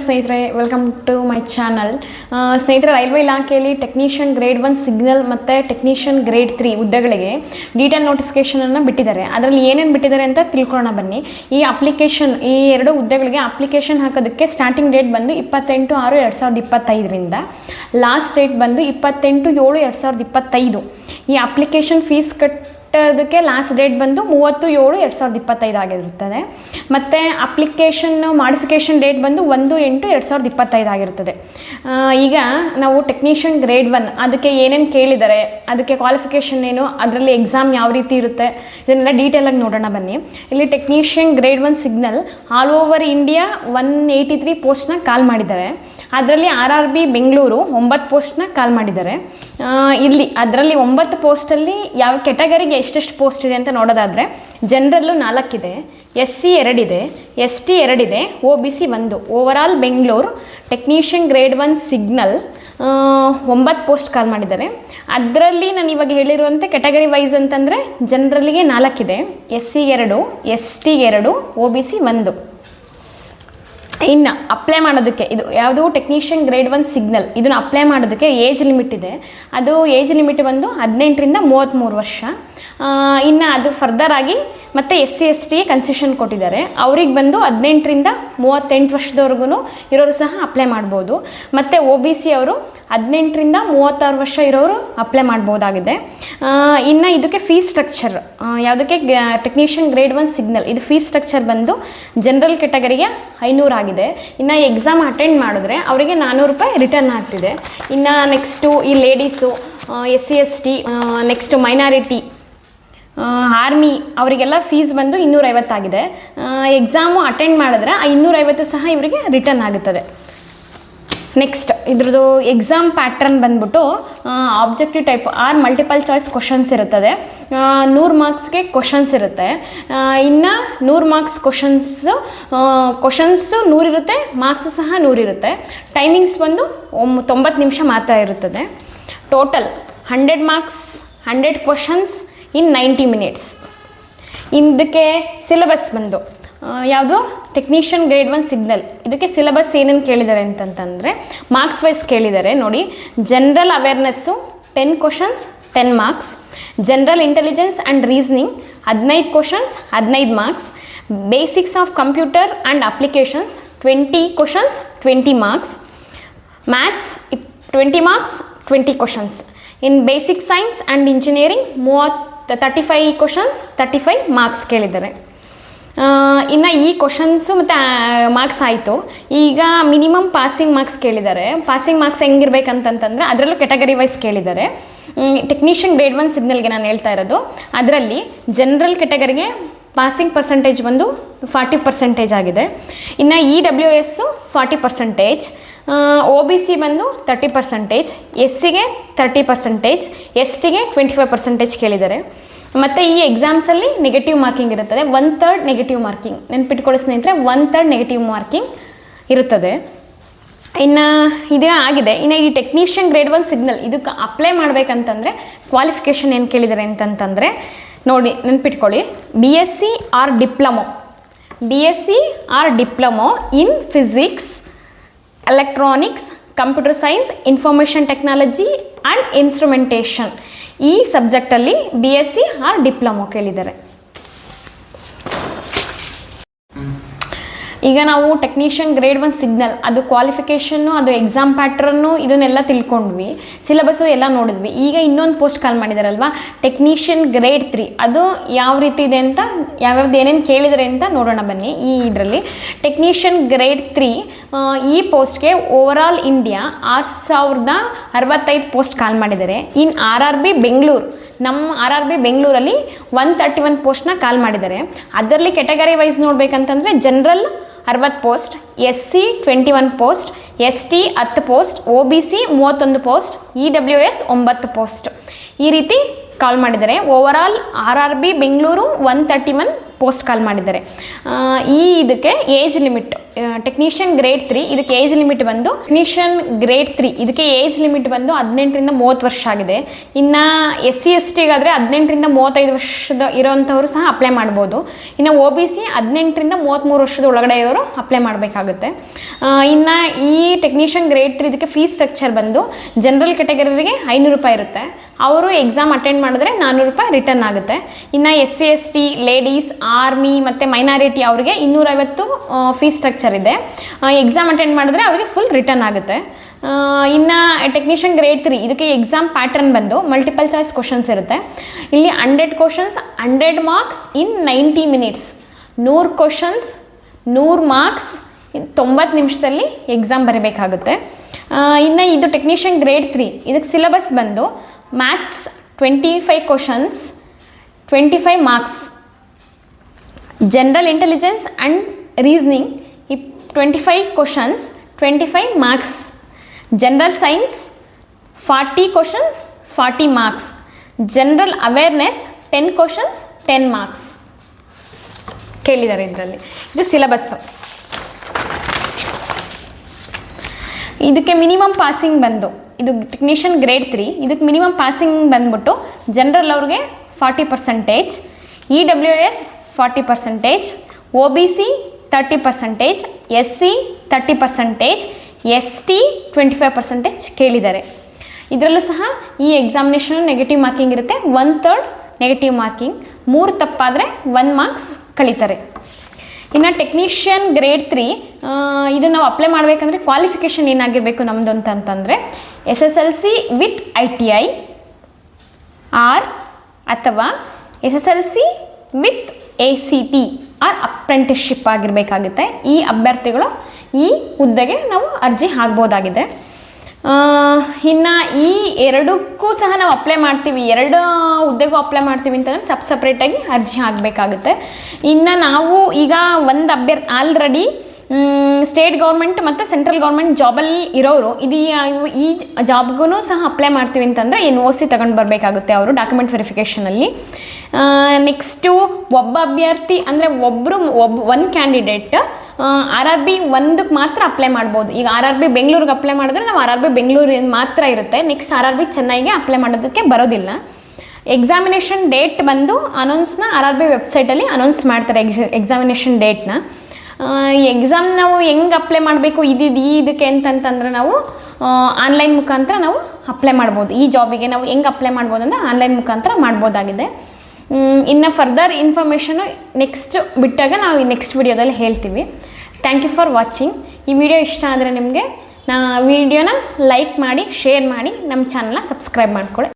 ಸ್ನೇಹಿತರೆ, welcome to my channel. ಸ್ನೇಹಿತರೆ, railway ಇಲಾಖೆಯಲ್ಲಿ ಟೆಕ್ನಿಷಿಯನ್ ಗ್ರೇಡ್ 1 ಸಿಗ್ನಲ್ ಮತ್ತು ಟೆಕ್ನಿಷಿಯನ್ ಗ್ರೇಡ್ 3 ಹುದ್ದೆಗಳಿಗೆ ಡೀಟೇಲ್ ನೋಟಿಫಿಕೇಷನನ್ನು ಬಿಟ್ಟಿದ್ದಾರೆ. ಅದರಲ್ಲಿ ಏನೇನು ಬಿಟ್ಟಿದ್ದಾರೆ ಅಂತ ತಿಳ್ಕೊಳ್ಳೋಣ ಬನ್ನಿ. ಈ ಎರಡು ಹುದ್ದೆಗಳಿಗೆ ಅಪ್ಲಿಕೇಶನ್ ಹಾಕೋದಕ್ಕೆ ಸ್ಟಾರ್ಟಿಂಗ್ ಡೇಟ್ ಬಂದು 28/6/2025ರಿಂದ ಲಾಸ್ಟ್ ಡೇಟ್ ಬಂದು 28/7/2025. ಈ ಅಪ್ಲಿಕೇಶನ್ ಫೀಸ್ ಕಟ್ಟೋದಕ್ಕೆ ಲಾಸ್ಟ್ ಡೇಟ್ ಬಂದು 30/7/2025 ಆಗಿರುತ್ತದೆ. ಮತ್ತು ಅಪ್ಲಿಕೇಶನ್ ಮಾಡಿಫಿಕೇಷನ್ ಡೇಟ್ ಬಂದು 1/8/2025 ಆಗಿರುತ್ತದೆ. ಈಗ ನಾವು ಟೆಕ್ನಿಷಿಯನ್ ಗ್ರೇಡ್ 1 ಅದಕ್ಕೆ ಏನೇನು ಕೇಳಿದ್ದಾರೆ, ಅದಕ್ಕೆ ಕ್ವಾಲಿಫಿಕೇಷನ್ ಏನು, ಅದರಲ್ಲಿ ಎಕ್ಸಾಮ್ ಯಾವ ರೀತಿ ಇರುತ್ತೆ, ಇದನ್ನೆಲ್ಲ ಡೀಟೇಲಾಗಿ ನೋಡೋಣ ಬನ್ನಿ. ಇಲ್ಲಿ technician grade 1 signal all over India 183 ಪೋಸ್ಟ್ನ call ಮಾಡಿದ್ದಾರೆ. ಅದರಲ್ಲಿ RRB ಬೆಂಗಳೂರು 9 ಪೋಸ್ಟ್ನ ಕಾಲ್ ಮಾಡಿದ್ದಾರೆ. ಅದರಲ್ಲಿ 9 ಪೋಸ್ಟಲ್ಲಿ ಯಾವ ಕೆಟಗರಿಗೆ ಎಷ್ಟೆಷ್ಟು ಪೋಸ್ಟ್ ಇದೆ ಅಂತ ನೋಡೋದಾದರೆ, ಜನರಲ್ಲು 4 ಇದೆ, SC 2 ಇದೆ, ST 2 ಇದೆ, OBC 1. Overall Bengaluru technician grade 1 signal 9 post call ಮಾಡಿದ್ದಾರೆ. ಅದರಲ್ಲಿ ನಾನು ಇವಾಗ ಹೇಳಿರುವಂತೆ ಕೆಟಗರಿ ವೈಸ್ ಅಂತಂದರೆ ಜನರಲ್ಲಿಗೆ 4 ಇದೆ, SC 2, ST 2, OBC 1. ಇನ್ನು ಅಪ್ಲೈ ಮಾಡೋದಕ್ಕೆ ಇದು ಯಾವುದು ಟೆಕ್ನಿಷಿಯನ್ ಗ್ರೇಡ್ 1 ಸಿಗ್ನಲ್ ಇದನ್ನು ಅಪ್ಲೈ ಮಾಡೋದಕ್ಕೆ ಏಜ್ ಲಿಮಿಟ್ ಇದೆ. ಅದು ಏಜ್ ಲಿಮಿಟ್ ಬಂದು 18ರಿಂದ 33 ವರ್ಷ. ಇನ್ನು ಅದು ಫರ್ದರ್ ಆಗಿ ಮತ್ತು SC ST ಕನ್ಸೆಷನ್ ಕೊಟ್ಟಿದ್ದಾರೆ. ಅವ್ರಿಗೆ ಬಂದು 18ರಿಂದ 38 ವರ್ಷದವರೆಗೂ ಇರೋರು ಸಹ ಅಪ್ಲೈ ಮಾಡ್ಬೋದು. ಮತ್ತು OBC ಅವರು 18ರಿಂದ 36 ವರ್ಷ ಇರೋರು ಅಪ್ಲೈ ಮಾಡ್ಬೋದಾಗಿದೆ. ಇನ್ನು ಇದಕ್ಕೆ ಫೀಸ್ ಸ್ಟ್ರಕ್ಚರ್ ಯಾವುದಕ್ಕೆ ಟೆಕ್ನಿಷಿಯನ್ ಗ್ರೇಡ್ 1 ಸಿಗ್ನಲ್ ಇದು ಫೀಸ್ ಸ್ಟ್ರಕ್ಚರ್ ಬಂದು ಜನರಲ್ ಕೆಟಗರಿಗೆ 500 ಆಗಿದೆ. ಇನ್ನು ಎಕ್ಸಾಮ್ ಅಟೆಂಡ್ ಮಾಡಿದ್ರೆ ಅವರಿಗೆ 400 ರೂಪಾಯಿ ರಿಟರ್ನ್ ಆಗ್ತಿದೆ. ಇನ್ನು ನೆಕ್ಸ್ಟು ಈ ladies, SC ST, next minority, army ಅವರಿಗೆಲ್ಲ ಫೀಸ್ ಬಂದು 250 ಆಗಿದೆ. ಎಕ್ಸಾಮು ಅಟೆಂಡ್ ಮಾಡಿದ್ರೆ ಆ 250 ಸಹ ಇವರಿಗೆ ರಿಟರ್ನ್ ಆಗುತ್ತದೆ. ನೆಕ್ಸ್ಟ್ ಇದ್ರದ್ದು ಎಕ್ಸಾಮ್ ಪ್ಯಾಟ್ರನ್ ಬಂದ್ಬಿಟ್ಟು objective type are multiple choice questions ಇರುತ್ತದೆ. 100 ಮಾರ್ಕ್ಸ್ಗೆ ಕ್ವಶನ್ಸ್ ಇರುತ್ತೆ. ಇನ್ನು 100 ಮಾರ್ಕ್ಸ್ ಕ್ವಶನ್ಸು 100 ಇರುತ್ತೆ, ಮಾರ್ಕ್ಸು ಸಹ 100 ಇರುತ್ತೆ. ಟೈಮಿಂಗ್ಸ್ ಬಂದು 90 ನಿಮಿಷ ಮಾತ್ರ ಇರುತ್ತದೆ. Total 100 marks 100 questions in 90 minutes. ಇದಕ್ಕೆ ಸಿಲೆಬಸ್ ಬಂದು ಯಾವುದು ಟೆಕ್ನಿಷಿಯನ್ ಗ್ರೇಡ್ 1 ಸಿಗ್ನಲ್ ಇದಕ್ಕೆ ಸಿಲೆಬಸ್ ಏನೇನು ಕೇಳಿದ್ದಾರೆ ಅಂತಂತಂದರೆ ಮಾರ್ಕ್ಸ್ ವೈಸ್ ಕೇಳಿದ್ದಾರೆ ನೋಡಿ. General awareness 10 questions 10 marks. General intelligence and reasoning 15 questions 15 marks. Basics of computer and applications 20 questions 20 marks. Maths 20 marks 20 questions. In basic science and engineering 35 questions 35 marks ಕೇಳಿದ್ದಾರೆ. ಇನ್ನು ಈ questions ಮತ್ತು marks ಆಯಿತು. ಈಗ minimum passing marks ಕೇಳಿದ್ದಾರೆ. Passing marks ಹೆಂಗಿರ್ಬೇಕಂತಂತಂದರೆ ಅದರಲ್ಲೂ category wise ಕೇಳಿದ್ದಾರೆ. Technician grade 1 ಸಿಗ್ನಲ್ಗೆ ನಾನು ಹೇಳ್ತಾ ಇರೋದು. ಅದರಲ್ಲಿ ಜನರಲ್ ಕೆಟಗರಿಗೆ ಪಾಸಿಂಗ್ ಪರ್ಸೆಂಟೇಜ್ ಬಂದು 40% ಆಗಿದೆ. ಇನ್ನು EWS 40%, OBC ಬಂದು 30%, SCಗೆ 30%, STಗೆ 25% ಕೇಳಿದ್ದಾರೆ. ಮತ್ತು ಈ ಎಕ್ಸಾಮ್ಸಲ್ಲಿ ನೆಗೆಟಿವ್ ಮಾರ್ಕಿಂಗ್ ಇರುತ್ತದೆ. 1/3 ನೆಗೆಟಿವ್ ಮಾರ್ಕಿಂಗ್ ನೆನ್ಪಿಟ್ಕೊಳ್ಳಿ ಸ್ನೇಹಿತರೆ, 1/3 ನೆಗೆಟಿವ್ ಮಾರ್ಕಿಂಗ್ ಇರುತ್ತದೆ. ಇನ್ನು ಇದೇ ಆಗಿದೆ. ಇನ್ನು ಈ ಟೆಕ್ನಿಷಿಯನ್ ಗ್ರೇಡ್ 1 ಸಿಗ್ನಲ್ ಇದಕ್ಕೆ ಅಪ್ಲೈ ಮಾಡಬೇಕಂತಂದರೆ ಕ್ವಾಲಿಫಿಕೇಷನ್ ಏನು ಕೇಳಿದ್ದಾರೆ ಅಂತಂತಂದರೆ ನೋಡಿ ನೆನ್ಪಿಟ್ಕೊಳ್ಳಿ, BSc or diploma in physics, electronics, computer science, information technology and instrumentation ಈ ಸಬ್ಜೆಕ್ಟಲ್ಲಿ BSc ಆರ್ ಡಿಪ್ಲೊಮೊ ಕೇಳಿದ್ದಾರೆ. ಈಗ ನಾವು ಟೆಕ್ನಿಷಿಯನ್ ಗ್ರೇಡ್ 1 ಸಿಗ್ನಲ್ ಅದು ಕ್ವಾಲಿಫಿಕೇಷನ್ನು, ಅದು ಎಕ್ಸಾಮ್ ಪ್ಯಾಟ್ರನ್ನು ಇದನ್ನೆಲ್ಲ ತಿಳ್ಕೊಂಡ್ವಿ, ಸಿಲೆಬಸ್ಸು ಎಲ್ಲ ನೋಡಿದ್ವಿ. ಈಗ ಇನ್ನೊಂದು ಪೋಸ್ಟ್ ಕಾಲ್ ಮಾಡಿದಾರಲ್ವ ಟೆಕ್ನಿಷಿಯನ್ ಗ್ರೇಡ್ 3 ಅದು ಯಾವ ರೀತಿ ಇದೆ ಅಂತ ಯಾವ್ಯಾವ್ದು ಏನೇನು ಕೇಳಿದರೆ ಅಂತ ನೋಡೋಣ ಬನ್ನಿ. ಇದರಲ್ಲಿ ಟೆಕ್ನಿಷಿಯನ್ ಗ್ರೇಡ್ 3 ಈ ಪೋಸ್ಟ್ಗೆ ಓವರಾಲ್ ಇಂಡಿಯಾ 6065 ಪೋಸ್ಟ್ ಕಾಲ್ ಮಾಡಿದ್ದಾರೆ. ಇನ್ RRB ಬೆಂಗಳೂರು ನಮ್ಮ RRB ಬೆಂಗಳೂರಲ್ಲಿ 131 ಪೋಸ್ಟ್ನ ಕಾಲ್ ಮಾಡಿದ್ದಾರೆ. ಅದರಲ್ಲಿ ಕೆಟಗರಿ ವೈಸ್ ನೋಡಬೇಕಂತಂದರೆ general 60 post, SC 21 post, ST 10 post, OBC 31 post, EWS 9 post ಈ ರೀತಿ ಕಾಲ್ ಮಾಡಿದ್ದಾರೆ. Overall RRB Bengaluru 131 post call ಮಾಡಿದ್ದಾರೆ. ಇದಕ್ಕೆ ಏಜ್ ಲಿಮಿಟ್ ಟೆಕ್ನಿಷಿಯನ್ ಗ್ರೇಡ್ 3 ಇದಕ್ಕೆ ಏಜ್ ಲಿಮಿಟ್ ಬಂದು ಟೆಕ್ನಿಷಿಯನ್ ಗ್ರೇಡ್ 3 ಇದಕ್ಕೆ ಏಜ್ ಲಿಮಿಟ್ ಬಂದು 18ರಿಂದ 30 ವರ್ಷ ಆಗಿದೆ. ಇನ್ನು SC STಗಾದರೆ 18ರಿಂದ 35 ವರ್ಷದ ಇರೋವಂಥವ್ರು ಸಹ ಅಪ್ಲೈ ಮಾಡ್ಬೋದು. ಇನ್ನು OBC 18ರಿಂದ 33 ವರ್ಷದ ಒಳಗಡೆ ಇರೋರು ಅಪ್ಲೈ ಮಾಡಬೇಕಾಗುತ್ತೆ. ಇನ್ನು ಈ ಟೆಕ್ನಿಷಿಯನ್ ಗ್ರೇಡ್ 3 ಇದಕ್ಕೆ ಫೀಸ್ ಸ್ಟ್ರಕ್ಚರ್ ಬಂದು ಜನರಲ್ ಕ್ಯಾಟಗರಿಗೆ 500 ರೂಪಾಯಿ ಇರುತ್ತೆ. ಅವರು ಎಕ್ಸಾಮ್ ಅಟೆಂಡ್ ಮಾಡಿದ್ರೆ 400 ರೂಪಾಯಿ ರಿಟರ್ನ್ ಆಗುತ್ತೆ. ಇನ್ನು SC ST ಲೇಡೀಸ್ ಆರ್ಮಿ ಮತ್ತು ಮೈನಾರಿಟಿ ಅವರಿಗೆ 250 ಫೀಸ್ ಸ್ಟ್ರಕ್ಚರ್ ಇದೆ. ಎಕ್ಸಾಮ್ ಅಟೆಂಡ್ ಮಾಡಿದ್ರೆ ಅವರಿಗೆ ಫುಲ್ ರಿಟರ್ನ್ ಆಗುತ್ತೆ. ಇನ್ನು ಟೆಕ್ನಿಷಿಯನ್ ಗ್ರೇಡ್ 3 ಇದಕ್ಕೆ ಎಕ್ಸಾಮ್ ಪ್ಯಾಟರ್ನ್ ಬಂದು ಮಲ್ಟಿಪಲ್ ಚಾಯ್ಸ್ ಕ್ವಶನ್ಸ್ ಇರುತ್ತೆ. ಇಲ್ಲಿ 100 questions 100 marks in 90 minutes 100 questions 100 marks 90 ನಿಮಿಷದಲ್ಲಿ ಎಕ್ಸಾಮ್ ಬರೀಬೇಕಾಗುತ್ತೆ. ಇನ್ನು ಇದು ಟೆಕ್ನಿಷಿಯನ್ ಗ್ರೇಡ್ 3 ಇದಕ್ಕೆ ಸಿಲೆಬಸ್ ಬಂದು maths 25 questions 25 marks, general intelligence and reasoning 25 questions 25 marks, general science 40 questions 40 marks, general awareness 10 questions 10 marks ಕೇಳಿದ್ದಾರೆ ಇದರಲ್ಲಿ. ಇದು ಸಿಲೆಬಸ್ಸು. ಇದಕ್ಕೆ ಮಿನಿಮಮ್ ಪಾಸಿಂಗ್ ಬಂದು ಇದು ಟೆಕ್ನಿಷಿಯನ್ ಗ್ರೇಡ್ 3 ಇದಕ್ಕೆ ಮಿನಿಮಮ್ ಪಾಸಿಂಗ್ ಬಂದ್ಬಿಟ್ಟು ಜನರಲ್ ಅವ್ರಿಗೆ 40%, EWS 40%, OBC 30%, SC 30%, ST 25% ಕೇಳಿದ್ದಾರೆ. ಇದರಲ್ಲೂ ಸಹ ಈ ಎಕ್ಸಾಮಿನೇಷನ್ ನೆಗೆಟಿವ್ ಮಾರ್ಕಿಂಗ್ ಇರುತ್ತೆ. 1/3 ನೆಗೆಟಿವ್ ಮಾರ್ಕಿಂಗ್, 3 ತಪ್ಪಾದರೆ 1 ಮಾರ್ಕ್ಸ್ ಕಳೀತಾರೆ. ಇನ್ನು ಟೆಕ್ನಿಷಿಯನ್ ಗ್ರೇಡ್ 3 ಇದು ನಾವು ಅಪ್ಲೈ ಮಾಡಬೇಕಂದ್ರೆ ಕ್ವಾಲಿಫಿಕೇಷನ್ ಏನಾಗಿರಬೇಕು ನಮ್ಮದು ಅಂತಂದರೆ SSLC ವಿತ್ ITI ಆರ್ ಅಥವಾ SSLC with ACT or apprenticeship ಆಗಿರಬೇಕಾಗುತ್ತೆ. ಈ ಅಭ್ಯರ್ಥಿಗಳು ಈ ಹುದ್ದೆಗೆ ನಾವು ಅರ್ಜಿ ಹಾಕ್ಬೋದಾಗಿದೆ. ಇನ್ನು ಈ ಎರಡಕ್ಕೂ ಸಹ ನಾವು ಅಪ್ಲೈ ಮಾಡ್ತೀವಿ, 2 ಹುದ್ದೆಗೂ ಅಪ್ಲೈ ಮಾಡ್ತೀವಿ ಅಂತಂದರೆ ಸಪ್ರೇಟಾಗಿ ಅರ್ಜಿ ಹಾಕಬೇಕಾಗುತ್ತೆ. ಇನ್ನು ನಾವು ಈಗ ಒಂದು ಆಲ್ರೆಡಿ ಸ್ಟೇಟ್ ಗೌರ್ಮೆಂಟ್ ಮತ್ತು ಸೆಂಟ್ರಲ್ ಗೌರ್ಮೆಂಟ್ ಜಾಬಲ್ಲಿ ಇರೋರು ಈ ಜಾಬ್ಗೂ ಸಹ ಅಪ್ಲೈ ಮಾಡ್ತೀವಿ ಅಂತಂದರೆ NOC ತಗೊಂಡು ಬರಬೇಕಾಗುತ್ತೆ ಅವರು ಡಾಕ್ಯುಮೆಂಟ್ ವೆರಿಫಿಕೇಷನಲ್ಲಿ. ನೆಕ್ಸ್ಟು ಒಬ್ಬ ಅಭ್ಯರ್ಥಿ ಅಂದರೆ ಒಂದು ಕ್ಯಾಂಡಿಡೇಟ್ RRB 1ಕ್ಕೆ ಮಾತ್ರ ಅಪ್ಲೈ ಮಾಡ್ಬೋದು. ಈಗ RRB ಬೆಂಗಳೂರಿಗೆ ಅಪ್ಲೈ ಮಾಡಿದ್ರೆ ನಾವು RRB ಬೆಂಗಳೂರಿಗೆ ಮಾತ್ರ ಇರುತ್ತೆ. ನೆಕ್ಸ್ಟ್ RRB ಚೆನ್ನೈಗೆ ಅಪ್ಲೈ ಮಾಡೋದಕ್ಕೆ ಬರೋದಿಲ್ಲ. ಎಕ್ಸಾಮಿನೇಷನ್ ಡೇಟ್ ಬಂದು ಅನೌನ್ಸ್ನ RRB ವೆಬ್ಸೈಟಲ್ಲಿ ಅನೌನ್ಸ್ ಮಾಡ್ತಾರೆ ಎಕ್ಸಾಮಿನೇಷನ್ ಡೇಟ್ನ. ಈ ಎಕ್ಸಾಮ್ ನಾವು ಹೆಂಗೆ ಅಪ್ಲೈ ಮಾಡಬೇಕು ಇದಕ್ಕೆ ಅಂತಂತಂದ್ರೆ ನಾವು ಆನ್ಲೈನ್ ಮುಖಾಂತರ ನಾವು ಅಪ್ಲೈ ಮಾಡ್ಬೋದು. ಈ ಜಾಬಿಗೆ ನಾವು ಹೆಂಗೆ ಅಪ್ಲೈ ಮಾಡ್ಬೋದು ಅಂದರೆ ಆನ್ಲೈನ್ ಮುಖಾಂತರ ಮಾಡ್ಬೋದಾಗಿದೆ. ಇನ್ನು ಫರ್ದರ್ ಇನ್ಫಾರ್ಮೇಷನು ನೆಕ್ಸ್ಟ್ ಬಿಟ್ಟಾಗ ನಾವು ನೆಕ್ಸ್ಟ್ ವಿಡಿಯೋದಲ್ಲಿ ಹೇಳ್ತೀವಿ. Thank you for watching. ಈ ವಿಡಿಯೋ ಇಷ್ಟ ಆದರೆ ನಿಮಗೆ ವಿಡಿಯೋನ ಲೈಕ್ ಮಾಡಿ, ಶೇರ್ ಮಾಡಿ, ನಮ್ಮ ಚಾನಲ್ನ ಸಬ್ಸ್ಕ್ರೈಬ್ ಮಾಡ್ಕೊಳ್ಳಿ.